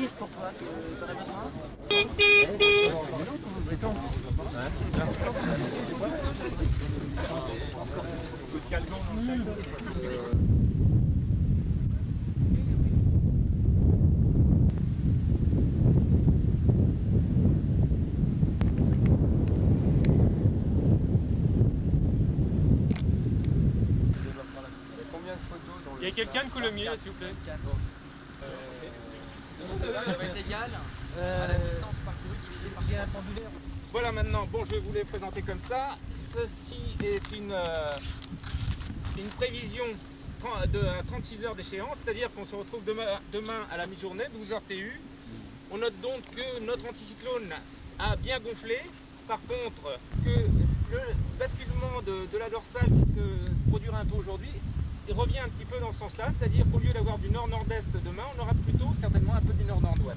utilise pour toi? Tu aurais besoin? Il y a quelqu'un de Coulommiers, s'il vous plaît. Ça va être égal à la distance parcourue divisée par 300. Voilà, maintenant, bon, je vais vous les présenter comme ça. Ceci est une prévision à 36 heures d'échéance, c'est-à-dire qu'on se retrouve demain à la mi-journée, 12h TU. On note donc que notre anticyclone a bien gonflé. Par contre, que le basculement de la dorsale qui se produira un peu aujourd'hui, il revient un petit peu dans ce sens-là, c'est-à-dire qu'au lieu d'avoir du nord-nord-est demain, on aura plutôt certainement un peu du nord-nord-ouest.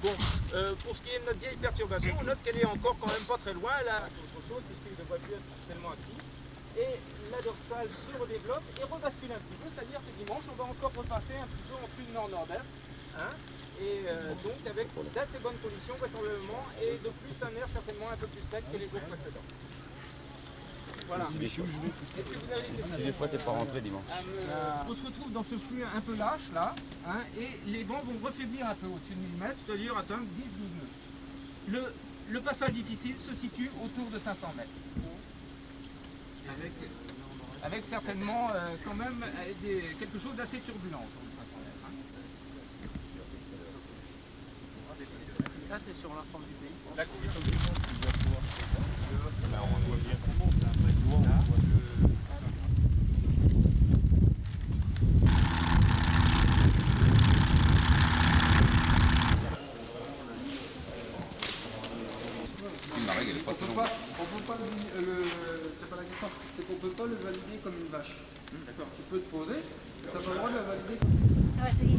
Bon, pour ce qui est de notre vieille perturbation, on note qu'elle est encore quand même pas très loin, elle a autre chose puisqu'il ne devrait plus être tellement actif. Et la dorsale se redéveloppe et rebascule un petit peu, c'est-à-dire que dimanche, on va encore repasser un petit peu en flux nord-nord-est. Hein, et donc avec d'assez bonnes conditions vraisemblablement, et de plus un air certainement un peu plus sec que les jours précédents. Voilà. Est-ce que vous avez des questions? Si des fois t'es pas rentré dimanche. On se retrouve dans ce flux un peu lâche là, hein, et les vents vont refaiblir un peu au-dessus de 1000 mètres, c'est-à-dire atteindre 10-12 nœuds. Le passage difficile se situe autour de 500 mètres. Avec certainement quand même quelque chose d'assez turbulent autour de 500 mètres. Hein. Ça, c'est sur l'ensemble du pays. La condition du monde, On voit bien comment, c'est un vrai doigt, on voit c'est pas la question, c'est qu'on peut pas le valider comme une vache. D'accord. Tu peux te poser, mais t'as pas le droit de le valider. Ah ouais, ça y est.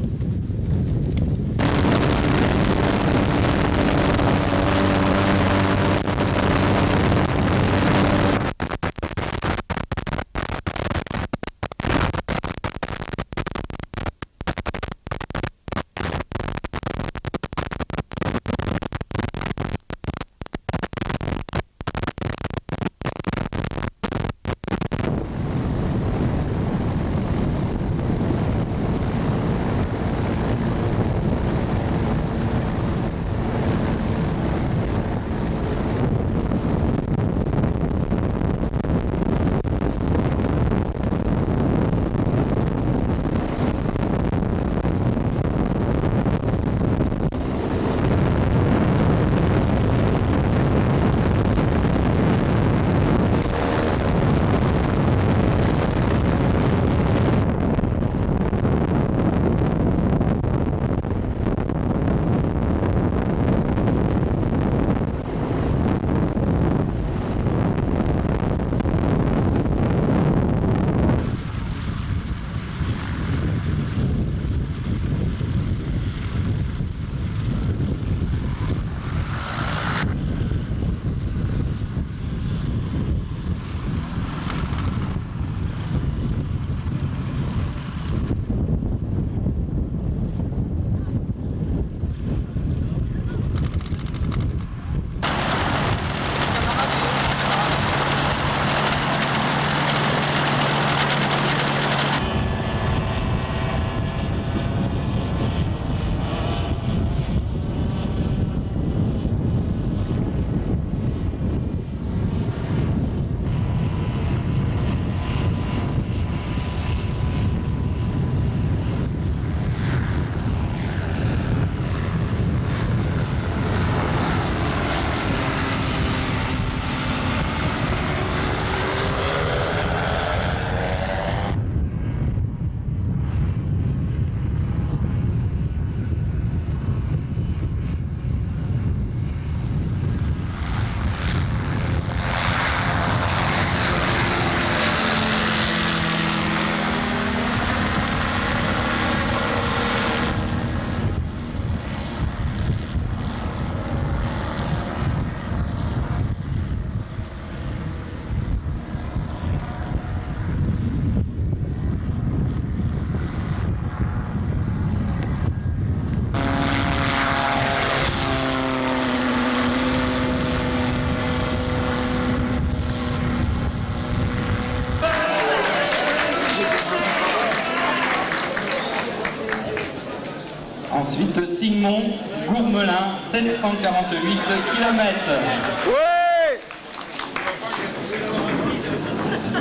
Gourmelin, 748 km.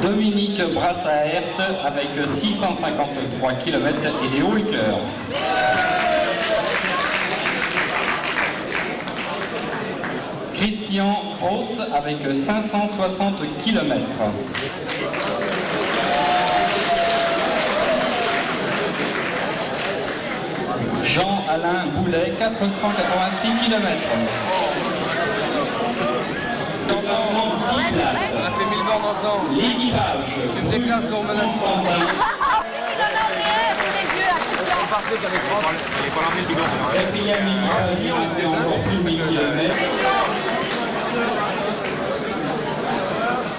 Dominique Brassaert avec 653 km et des hauts le cœur. Christian Ross avec 560 km. Jean-Alain Boulet, 486 km. On a fait 1000 bornes ensemble. L'équipage. Tu me déplaces Gourmelin. On partait qu'avec 30. Quatrième équipage, c'est encore plus de 1000 km.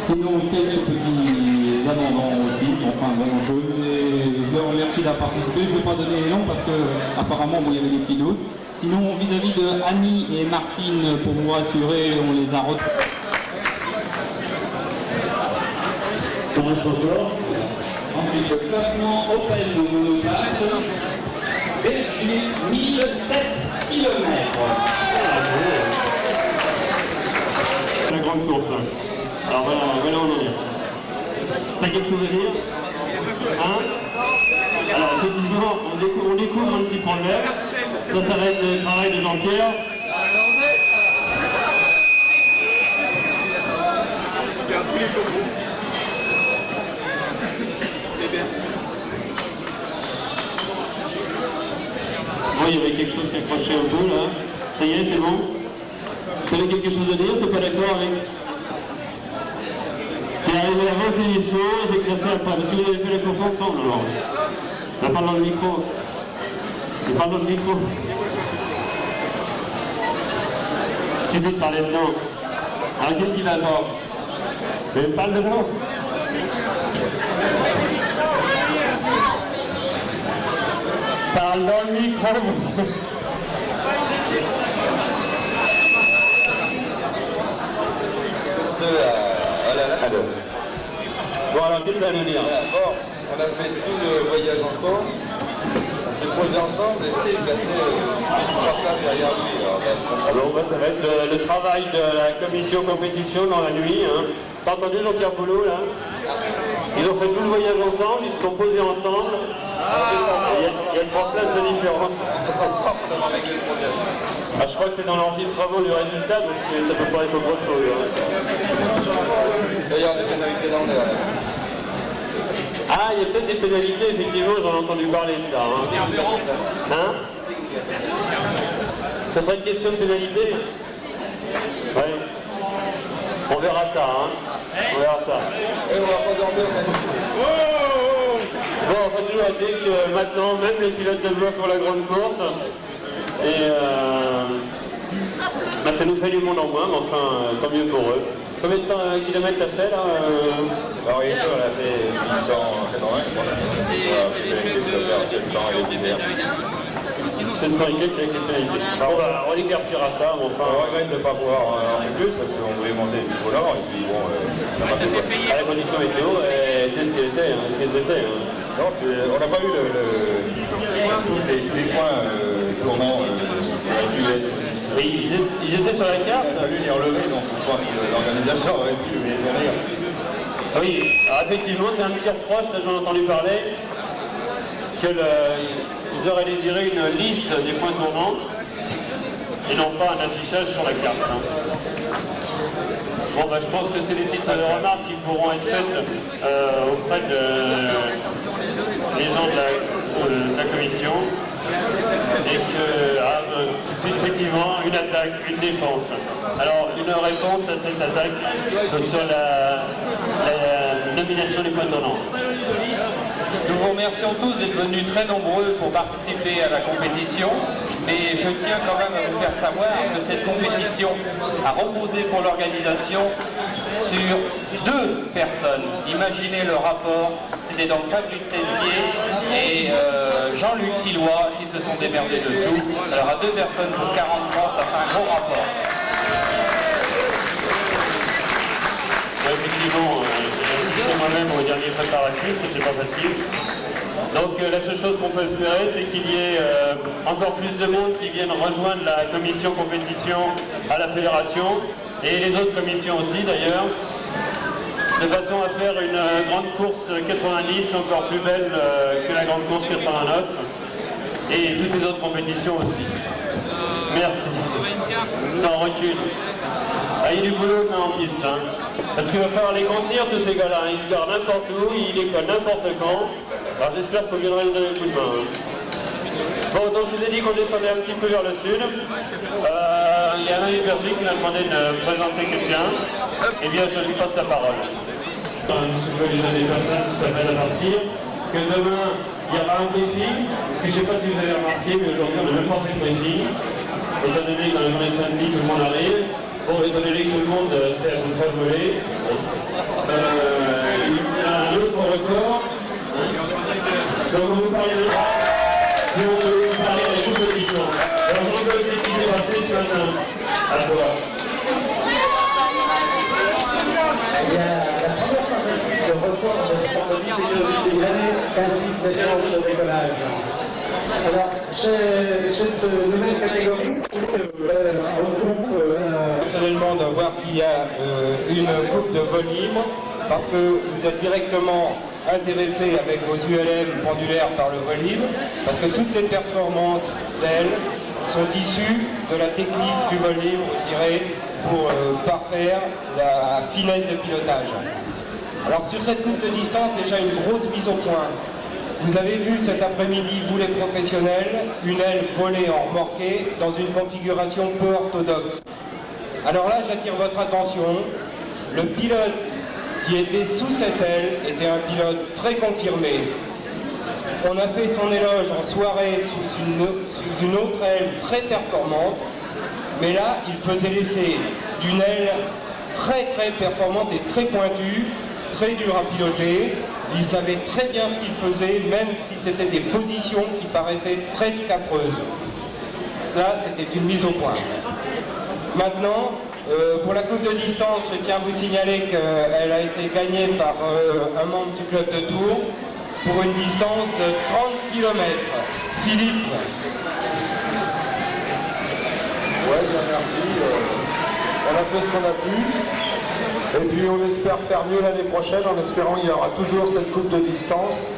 Sinon, quelques petits abandons aussi. Enfin bon, je les remercie d'avoir participé. Je ne vais pas donner les noms parce que apparemment bon, il y avait des petits doutes. Sinon, vis-à-vis de Annie et Martine, pour vous rassurer, on les a retrouvés. Ensuite, le classement Open de monoplace. Belgique, 1007 km. La grande course. Alors voilà où on en est. T'as quelque chose à dire? Hein? Alors effectivement, on découvre un petit problème. Ça va être le travail de Jean-Pierre. Bon, il y avait quelque chose qui accrochait un peu là. Ça y est, c'est bon? Tu avais quelque chose à dire? T'es pas d'accord avec? T'es arrivé avant le finissement, j'ai classé après. Parce que vous avez fait la course ensemble alors. Là, parle dans le micro. Tu parles dans le micro. Tu dis de parler dedans. Alors qu'est-ce qu'il va pas? Mais parle dedans. Parle dans le micro. Alors. Bon alors qu'est-ce que ça veut dire? Bon, on a fait tout le voyage ensemble, on s'est posé ensemble et c'est passé du partage derrière lui. Alors, ben, je comprends. Bon, bah, ça va être le travail de la commission compétition dans la nuit. Hein. T'as entendu Jean-Pierre Poulot là? Ils ont fait tout le voyage ensemble, ils se sont posés ensemble. Il y a 3 places de différence. Ah, je crois que c'est dans l'enregistrement du résultat parce que ça peut pas être autre chose. Hein. D'ailleurs, des pénalités dans l'air. Ah, il y a peut-être des pénalités, effectivement, j'en ai entendu parler de ça. Hein? Ça serait une question de pénalité? Oui. On verra ça, hein. On verra ça. Et on va pas dormir. Bon, on va toujours dire que maintenant, même les pilotes de bloc font la grande course. Et bah, ça nous fait du monde en moins, mais enfin, tant mieux pour eux. Combien de kilomètres t'as fait là Alors, on a fait 880, C'est les chefs de 700 et quelques avec les pénalités. Bon, bah, on éclaircira ça, mais enfin... on regrette de ne pas pouvoir en faire plus parce qu'on voulait monter du volant et puis bon, on n'a pas fait quoi. À la condition météo, était ce qu'elle était, hein, ce qu'elles étaient. Hein. Non, on n'a pas eu tous les points tournants qui auraient pu être. Et ils étaient sur la carte. Il a fallu les relever, donc je pense que l'organisation aurait pu les tourner. Ah oui, alors effectivement, c'est un petit reproche, là j'en ai entendu parler, qu'ils auraient désiré une liste des points tournants et non pas un affichage sur la carte. Hein. Bon, bah, je pense que c'est des petites remarques qui pourront être faites auprès des gens de la commission. Et que, effectivement, une attaque, une défense. Alors, une réponse à cette attaque sur la nomination des points tournants. Nous vous remercions tous d'être venus très nombreux pour participer à la compétition, mais je tiens quand même à vous faire savoir que cette compétition a reposé pour l'organisation sur 2 personnes. Imaginez le rapport, c'était donc Fabrice Tessier et Jean-Luc Tillois qui se sont démerdés de tout. Alors à 2 personnes pour 40 francs, ça fait un gros rapport. Effectivement, j'étais moi-même au dernier préparatif, c'était pas facile. Donc la seule chose qu'on peut espérer, c'est qu'il y ait encore plus de monde qui viennent rejoindre la commission compétition à la fédération, et les autres commissions aussi d'ailleurs, de façon à faire une grande course 90 encore plus belle que la grande course 89, et toutes les autres compétitions aussi. Merci. Sans recul. Ah, il y a du boulot en piste, hein. Parce qu'il va falloir les contenir tous ces gars-là, ils se gardent n'importe où, ils décollent n'importe quand. Alors j'espère que vous viendrez nous donner un coup de main. Bon, donc je vous ai dit qu'on descendait un petit peu vers le sud. Il y a un Berger qui m'a demandé de présenter quelqu'un. Eh bien, je lui passe la parole. Il y a des personnes qui s'appellent à partir. Que demain, il y aura un briefing. Parce que je ne sais pas si vous avez remarqué, mais aujourd'hui, on a même pas fait de briefing. Étant donné que dans la journée de samedi, tout le monde arrive. Bon, étant donné que tout le monde sait à peu près voler. Il y a un autre record. Donc on vous parle de ça, puis on peut vous parler de la compétition. Alors Jean-Claude, qu'est-ce qui s'est passé ce matin à toi? Il y a la première tentative de record de sécurité des années 15 naissance au décollage. Alors, cette nouvelle catégorie, personnellement de voir qu'il y a une coupe de vol libre, parce que vous êtes directement intéressé avec vos ULM pendulaires par le vol libre, parce que toutes les performances d'elles sont issues de la technique du vol libre, je dirais, pour parfaire la finesse de pilotage. Alors sur cette coupe de distance, déjà une grosse mise au point. Vous avez vu cet après-midi, vous les professionnels, une aile volée en remorqué dans une configuration peu orthodoxe. Alors là, j'attire votre attention, le pilote qui était sous cette aile était un pilote très confirmé. On a fait son éloge en soirée sous une autre aile très performante, mais là, il faisait l'essai d'une aile très performante et très pointue, très dure à piloter. Il savait très bien ce qu'il faisait, même si c'était des positions qui paraissaient très scabreuses. Là, c'était une mise au point. Maintenant, pour la coupe de distance, je tiens à vous signaler qu'elle a été gagnée par un membre du club de Tours pour une distance de 30 km. Philippe. Ouais, bien merci. On a fait ce qu'on a pu. Et puis on espère faire mieux l'année prochaine en espérant qu'il y aura toujours cette coupe de distance.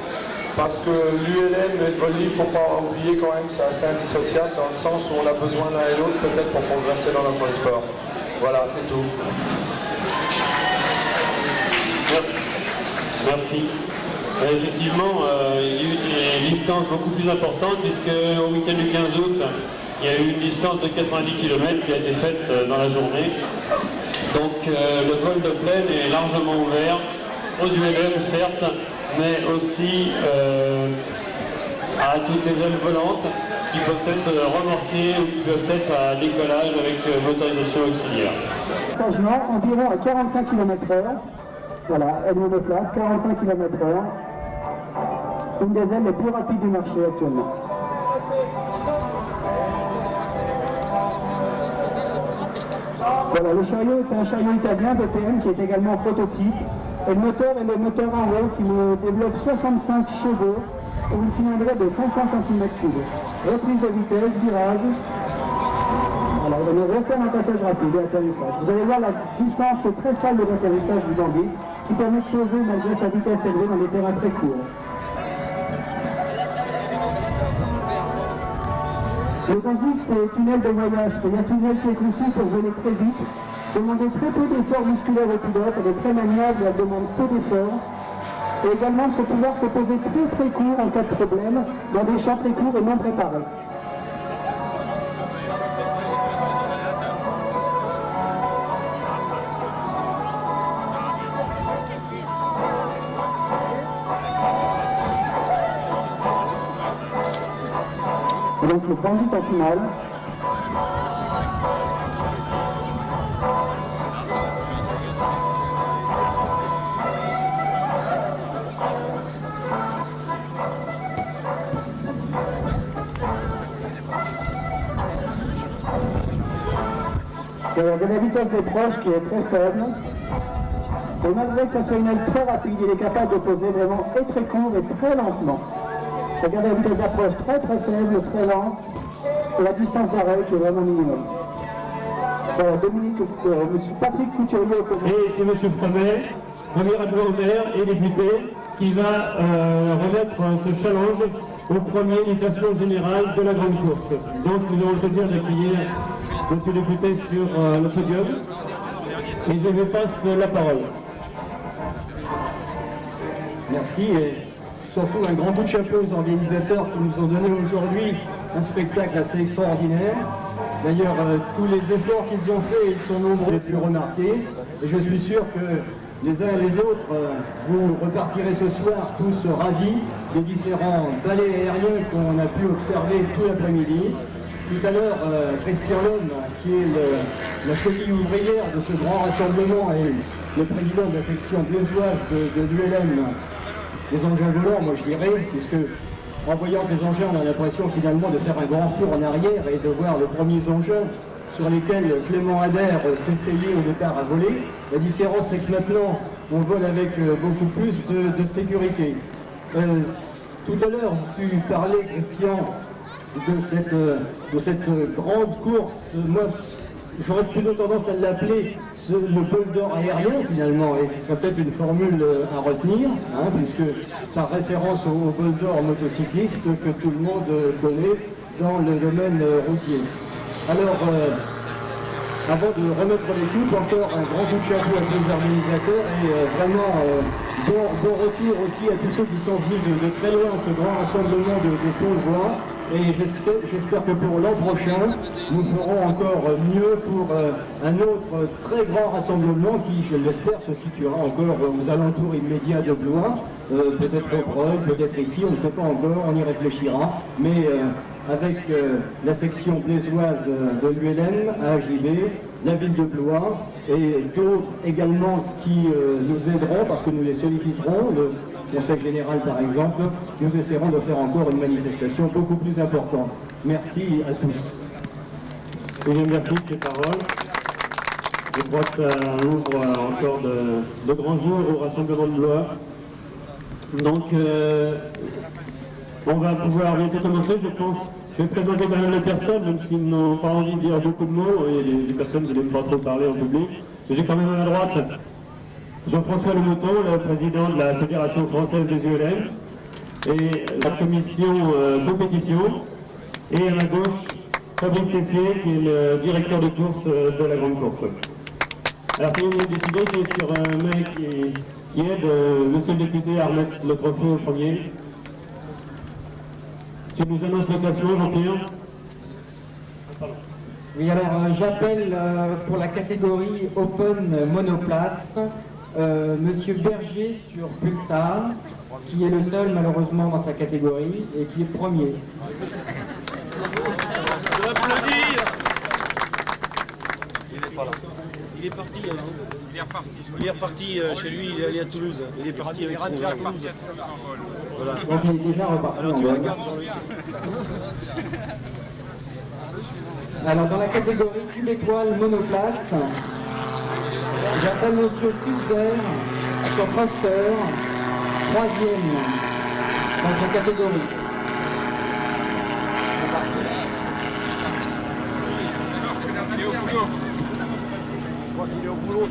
Parce que l'ULM et le volley, il ne faut pas oublier quand même, c'est assez indissociable dans le sens où on a besoin l'un et l'autre peut-être pour progresser dans notre sport. Voilà, c'est tout. Merci. Effectivement, il y a eu des distances beaucoup plus importantes puisque au week-end du 15 août, il y a eu une distance de 90 km qui a été faite dans la journée. Donc le vol de plaine est largement ouvert aux ULM certes, mais aussi à toutes les ailes volantes qui peuvent être remorquées ou qui peuvent être à décollage avec motorisation auxiliaire. Environ à 45 km/h. Voilà, elle me place, 45 km/h. Une des ailes les plus rapides du marché actuellement. Voilà, le chariot est un chariot italien BPM qui est également prototype. Et le moteur est le moteur en haut qui me développe 65 chevaux pour une cylindrée de 500 cm3. Reprise de vitesse, virage. Voilà, on va refaire un passage rapide et atterrissage. Vous allez voir la distance très faible d'atterrissage du Bambi qui permet de poser malgré sa vitesse élevée dans des terrains très courts. Le Bambi, c'est une aile de voyage, c'est-à-dire une aile qui est conçue pour voler très vite, demander très peu d'efforts musculaires au pilote, elle est très maniable, elle demande peu d'efforts. Et également de pouvoir se poser très court en cas de problème, dans des champs très courts et non préparés. Et donc le Bandit en finale. Il y a de la vitesse des proches qui est très faible. Et malgré que ça soit une aile très rapide, il est capable de poser vraiment très court et très lentement. Regardez la vitesse d'approche très faible, très lente, et la distance d'arrêt qui est vraiment minimum. Voilà, Dominique, monsieur Patrick Couturier au comité. Et c'est monsieur Fromet, premier adjoint au maire et député, qui va remettre ce challenge au premier du classement général de la grande course. Donc nous avons le plaisir d'accueillir monsieur le député sur le podium. Et je vous passe la parole. Merci et surtout un grand coup de chapeau aux organisateurs qui nous ont donné aujourd'hui un spectacle assez extraordinaire. D'ailleurs, tous les efforts qu'ils ont faits, ils sont nombreux et plus remarqués. Et je suis sûr que les uns et les autres, vous repartirez ce soir tous ravis des différents ballets aériens qu'on a pu observer tout l'après-midi. Tout à l'heure, Christian Lhomme, qui est la cheville ouvrière de ce grand rassemblement et le président de la section biézoise de l'ULM, des engins volants, moi je dirais, puisque en voyant ces engins, on a l'impression finalement de faire un grand retour en arrière et de voir les premiers engins sur lesquels Clément Adair s'essayait au départ à voler. La différence, c'est que maintenant, on vole avec beaucoup plus de sécurité. Tout à l'heure, tu parlais, Christian, de cette grande course. Moi, j'aurais plutôt tendance à l'appeler le bol d'or aérien finalement, et ce serait peut-être une formule à retenir, hein, puisque par référence au bol d'or motocycliste que tout le monde connaît dans le domaine routier. Alors, avant de remettre les coupes, encore un grand coup de chapeau à tous les organisateurs et vraiment bon retour aussi à tous ceux qui sont venus de très loin, ce grand rassemblement de Pont-de-Voix. Et j'espère que pour l'an prochain, nous ferons encore mieux pour un autre très grand rassemblement qui, je l'espère, se situera encore aux alentours immédiats de Blois, peut-être au Breuil, peut-être ici, on ne sait pas encore, on y réfléchira, mais avec la section blésoise de l'ULM, AJB, la ville de Blois et d'autres également qui nous aideront parce que nous les solliciterons. Le Conseil général par exemple, nous essaierons de faire encore une manifestation beaucoup plus importante. Merci à tous. Et merci de ces paroles. Je crois que ça ouvre encore de grands jours au rassemblement de Blois. Donc, on va pouvoir bientôt commencer, je pense. Je vais présenter quand même les personnes, même s'ils n'ont pas envie de dire beaucoup de mots, et les personnes ne veulent pas trop parler en public. J'ai quand même à ma droite Jean-François Lemouton, le président de la Fédération française des ULM, et la commission compétition. Et à ma gauche, Fabrice Tessier, qui est le directeur de course de la grande course. Alors si vous voulez décider, c'est sur un mec qui aide monsieur le député à remettre le trophée au premier. Tu nous annonces le classement, Jean-Pierre? Oui, alors j'appelle pour la catégorie Open Monoplace Monsieur Berger sur Pulsar, qui est le seul malheureusement dans sa catégorie et qui est premier. Je l'applaudis. Il n'est pas là. Il est parti. Il est reparti chez lui, il est allé à Toulouse. Il est parti avec son Toulouse. Voilà. Donc il est déjà reparti. Alors tu regardes sur lui. Alors dans la catégorie Tube étoile monoplace, j'appelle Monsieur Stutzer sur Thruster, troisième dans sa catégorie. Il est au boulot. Je crois qu'il est au boulot.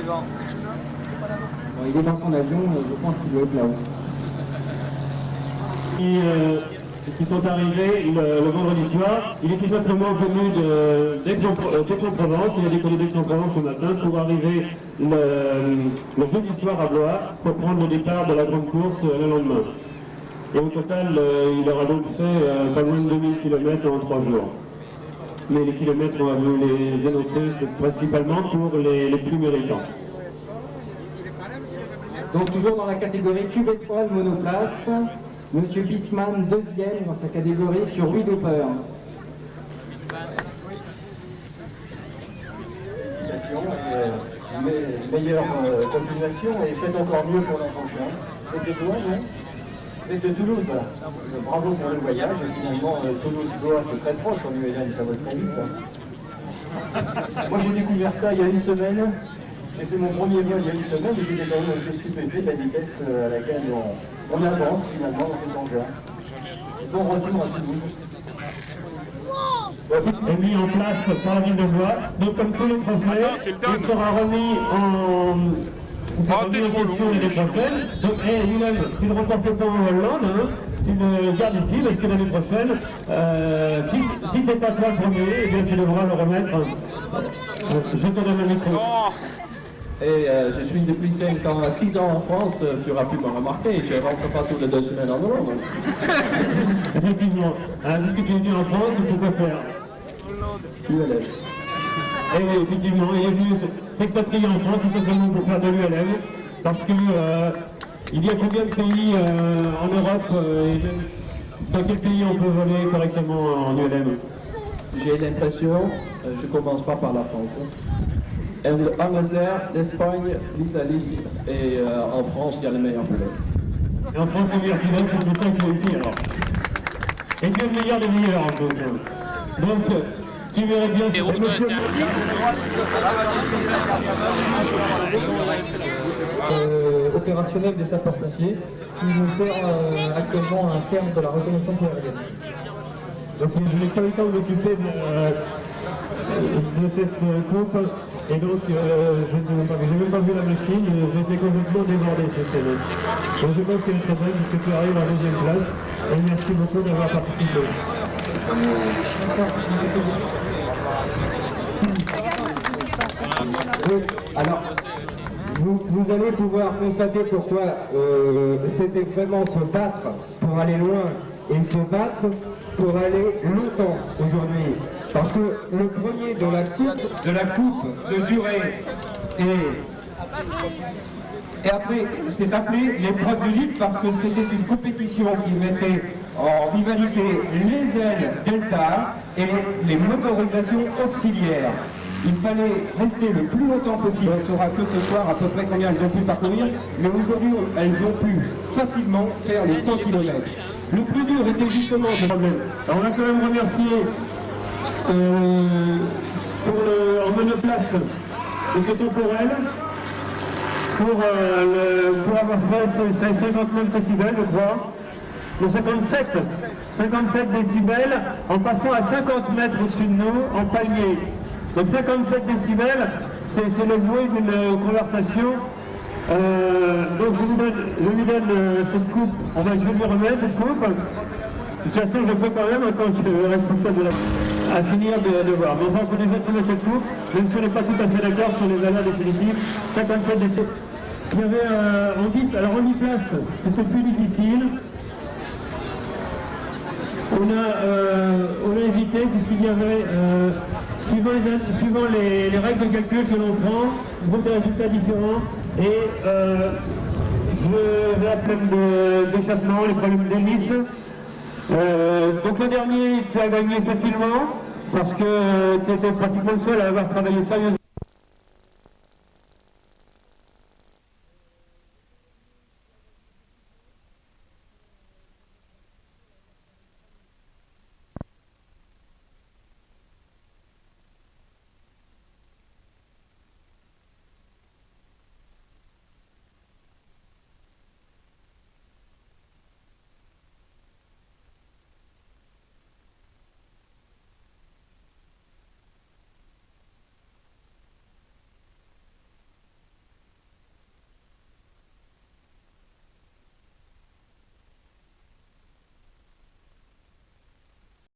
Bon, il est dans son avion, je pense qu'il doit être là-haut. Qui sont arrivés le vendredi soir. Il est tout simplement venu d'Aix-en-Provence. Il a décollé d'Aix-en-Provence ce matin pour arriver le jeudi soir à Blois pour prendre le départ de la grande course le lendemain. Et au total, il aura donc fait pas loin de 2000 km en 3 jours. Mais les kilomètres, on va vous les annoncer, c'est principalement pour les plus méritants. Donc toujours dans la catégorie Tube étoile monoplace, Monsieur Bisman, deuxième dans sa catégorie sur Widooper. Meilleure continuation et faites encore mieux pour l'an prochain. C'était toi, non? C'était Toulouse. Bravo pour le voyage. Et finalement, Toulouse-Blois, c'est très proche en ULM, ça va très vite. Moi, j'ai découvert ça il y a une semaine. J'ai fait mon premier vol il y a une semaine et j'étais quand même assez stupéfait de la vitesse à laquelle on avance finalement dans cet engin. Bon retour à Toulouse. Est mis en place par la ville de Blois. Donc comme tous les trophées, il sera remis en l'année prochaine. Donc Willem, tu ne remportes pas en Hollande, hein, tu le gardes ici parce que l'année prochaine, si c'est pas toi le premier, eh bien tu devras le remettre. Je te donne le micro. Et je suis depuis 6 ans en France, tu auras pu me remarquer, je ne rentre pas toutes les 2 semaines en Hollande. Effectivement, puisque tu es venu en France, il faut quoi faire? ULM. Et effectivement, il est venu s'expatrier en France, tout simplement pour faire de l'ULM, parce que il y a combien de pays en Europe et dans quel pays on peut voler correctement en ULM? J'ai l'impression, je commence pas par la France. L'Angleterre, l'Espagne, l'Italie et en France, il y a les meilleurs pilotes. Et en France, les meilleurs pilotes, c'est pour ça qu'il est ici alors. Et tu es le meilleur des meilleurs en plus. Donc, tu verrais bien si opérationnel des sapeurs-pompiers qui nous fait actuellement un terme de la reconnaissance aérienne. Donc je n'ai pas eu le temps de m'occuper de cette coupe et donc je n'ai même pas vu la machine, j'ai été complètement débordé cette année. Donc je pense qu'elle est très bonne puisque tu arrives en deuxième place et merci beaucoup d'avoir participé. Oui, alors, vous allez pouvoir constater pourquoi c'était vraiment se battre pour aller loin et se battre pour aller longtemps aujourd'hui. Parce que le premier de la coupe de durée et après c'est appelé l'épreuve du libre parce que c'était une compétition qui mettait en rivalité les ailes Delta et les motorisations auxiliaires. Il fallait rester le plus longtemps possible. On saura que ce soir à peu près combien elles ont pu parcourir, mais aujourd'hui elles ont pu facilement faire les 100 km. Le plus dur était justement de problème. Alors on a quand même remercié en monoplace M. Temporel pour avoir fait 59 décibels, je crois. De 57 décibels en passant à 50 mètres au-dessus de nous en palmier. Donc 57 décibels, c'est le bruit d'une conversation. Donc je lui donne cette coupe, je lui remets cette coupe. De toute façon, je peux quand même, en tant que responsable de à finir de voir. Mais enfin, il faut déjà trouver cette coupe, même si on n'est pas tout à fait d'accord sur les valeurs définitives. 57 décibels. Il y avait alors en 10 places, c'était plus difficile. On a hésité puisqu'il y avait, suivant les règles de calcul que l'on prend, il faut des résultats différents et la problème d'échappement, les problèmes d'hélice. Donc le dernier, tu as gagné facilement parce que tu étais pratiquement le seul à avoir travaillé sérieusement.